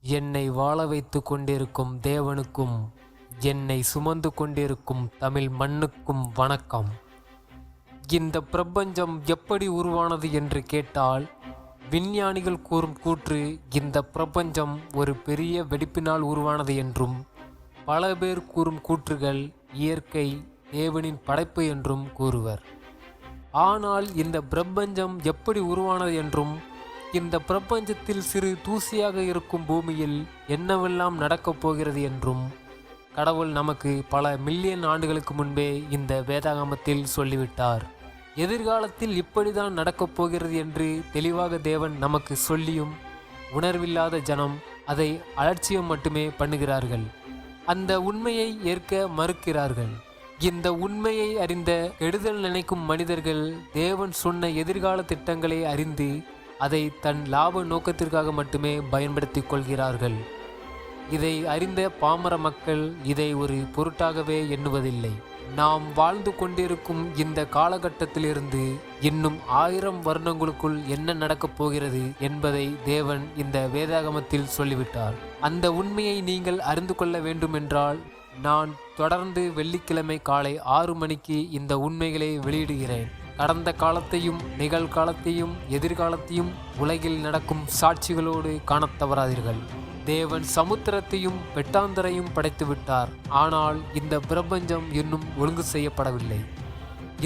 என்னை வாழ வைத்து கொண்டிருக்கும் தேவனுக்கும் என்னை சுமந்து கொண்டிருக்கும் தமிழ் மண்ணுக்கும் வணக்கம். இந்த பிரபஞ்சம் எப்படி உருவானது என்று கேட்டால், விஞ்ஞானிகள் கூறும் கூற்று இந்த பிரபஞ்சம் ஒரு பெரிய வெடிப்பினால் உருவானது என்றும், பல பேர் கூறும் கூற்றுகள் இயற்கை தேவனின் படைப்பு என்றும் கூறுவர். ஆனால் இந்த பிரபஞ்சம் எப்படி உருவானது என்றும், இந்த பிரபஞ்சத்தில் சிறு தூசியாக இருக்கும் பூமியில் என்னவெல்லாம் நடக்கப் போகிறது என்றும் கடவுள் நமக்கு பல மில்லியன் ஆண்டுகளுக்கு முன்பே இந்த வேதாகமத்தில் சொல்லிவிட்டார். எதிர்காலத்தில் இப்படிதான் நடக்கப் போகிறது என்று தெளிவாக தேவன் நமக்கு சொல்லியும் உணர்வில்லாத ஜனம் அதை அலட்சியம் மட்டுமே பண்ணுகிறார்கள். அந்த உண்மையை ஏற்க மறுக்கிறார்கள். இந்த உண்மையை அறிந்த கெடுதல் நினைக்கும் மனிதர்கள் தேவன் சொன்ன எதிர்கால திட்டங்களை அறிந்து அதை தன் லாப நோக்கத்திற்காக மட்டுமே பயன்படுத்தி கொள்கிறார்கள். இதை அறிந்த பாமர மக்கள் இதை ஒரு பொருட்டாகவே எண்ணுவதில்லை. நாம் வாழ்ந்து கொண்டிருக்கும் இந்த காலகட்டத்திலிருந்து இன்னும் 1000 வருடங்களுக்குள் என்ன நடக்கப் போகிறது என்பதை தேவன் இந்த வேதாகமத்தில் சொல்லிவிட்டார். அந்த உண்மையை நீங்கள் அறிந்து கொள்ள வேண்டுமென்றால் நான் தொடர்ந்து வெள்ளிக்கிழமை காலை 6 மணிக்கு இந்த உண்மைகளை வெளியிடுகிறேன். கடந்த காலத்தையும் நிகழ்காலத்தையும் எதிர்காலத்தையும் உலகில் நடக்கும் சாட்சிகளோடு காணத் தவறாதீர்கள். தேவன் சமுத்திரத்தையும் வெட்டாந்தரையும் படைத்து விட்டார். ஆனால் இந்த பிரபஞ்சம் இன்னும் ஒழுங்கு செய்யப்படவில்லை.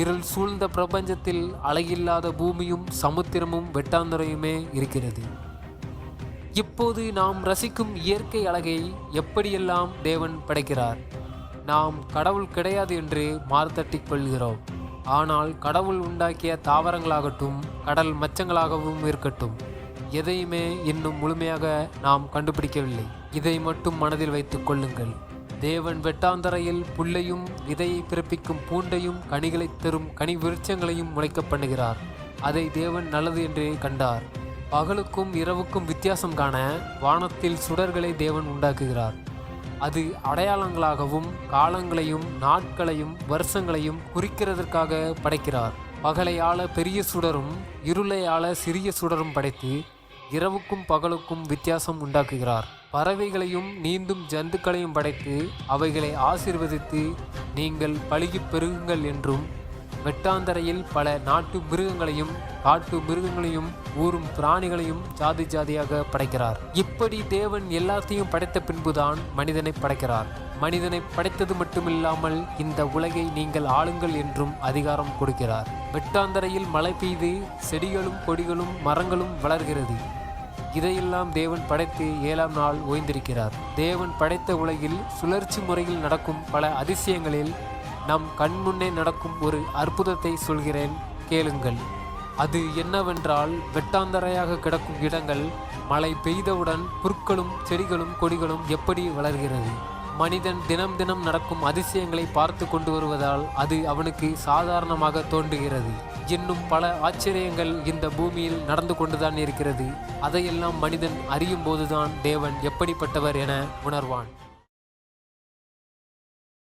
இருள் சூழ்ந்த பிரபஞ்சத்தில் அழகில்லாத பூமியும் சமுத்திரமும் வெட்டாந்தரையுமே இருக்கிறது. இப்போது நாம் ரசிக்கும் இயற்கை அழகை எப்படியெல்லாம் தேவன் படைக்கிறார். நாம் கடவுள் கிடையாது என்று மார்த்தட்டிக் கொள்கிறோம். ஆனால் கடவுள் உண்டாக்கிய தாவரங்களாகட்டும், கடல் மச்சங்களாகவும் இருக்கட்டும், எதையுமே இன்னும் முழுமையாக நாம் கண்டுபிடிக்கவில்லை. இதை மட்டும் மனதில் வைத்துக் கொள்ளுங்கள். தேவன் வெட்டாந்தரையில் புல்லையும் விதையை பிறப்பிக்கும் பூண்டையும் கனிகளைத் தரும் கனி விருட்சங்களையும் முளைக்க பண்ணுகிறார். அதை தேவன் நல்லது என்று கண்டார். பகலுக்கும் இரவுக்கும் வித்தியாசம் காண வானத்தில் சுடர்களை தேவன் உண்டாக்குகிறார். அது அடையாளங்களாகவும் காலங்களையும் நாட்களையும் வருஷங்களையும் குறிக்கிறதற்காக படைக்கிறார். பகலை ஆள பெரிய சுடரும் இருளை ஆள சிறிய சுடரும் படைத்து இரவுக்கும் பகலுக்கும் வித்தியாசம் உண்டாக்குகிறார். பறவைகளையும் நீந்தும் ஜந்துக்களையும் படைத்து அவைகளை ஆசீர்வதித்து நீங்கள் பலுகி பெருகுங்கள் என்றும், வெட்டாந்தரையில் பல நாட்டு மிருகங்களையும் காட்டு மிருகங்களையும் ஊரும் பிராணிகளையும் ஜாதி ஜாதியாக படைக்கிறார். இப்படி தேவன் எல்லாத்தையும் படைத்த பின்புதான் மனிதனை படைக்கிறார். மனிதனை படைத்தது மட்டுமில்லாமல் இந்த உலகை நீங்கள் ஆளுங்கள் என்றும் அதிகாரம் கொடுக்கிறார். வெட்டாந்தரையில் மழை பெய்து செடிகளும் கொடிகளும் மரங்களும் வளர்கிறது. இதையெல்லாம் தேவன் படைத்து 7ஆம் நாள் ஓய்ந்திருக்கிறார். தேவன் படைத்த உலகில் சுழற்சி முறையில் நடக்கும் பல அதிசயங்களில் நம் கண்முன்னே நடக்கும் ஒரு அற்புதத்தை சொல்கிறேன், கேளுங்கள். அது என்னவென்றால், வெட்டாந்தரையாக கிடக்கும் இடங்கள் மழை பெய்தவுடன் புற்களும் செடிகளும் கொடிகளும் எப்படி வளர்கிறது. மனிதன் தினம் தினம் நடக்கும் அதிசயங்களை பார்த்து கொண்டு வருவதால் அது அவனுக்கு சாதாரணமாக தோன்றுகிறது. இன்னும் பல ஆச்சரியங்கள் இந்த பூமியில் நடந்து கொண்டுதான் இருக்கிறது. அதையெல்லாம் மனிதன் அறியும் போதுதான் தேவன் எப்படிப்பட்டவர் என உணர்வான்.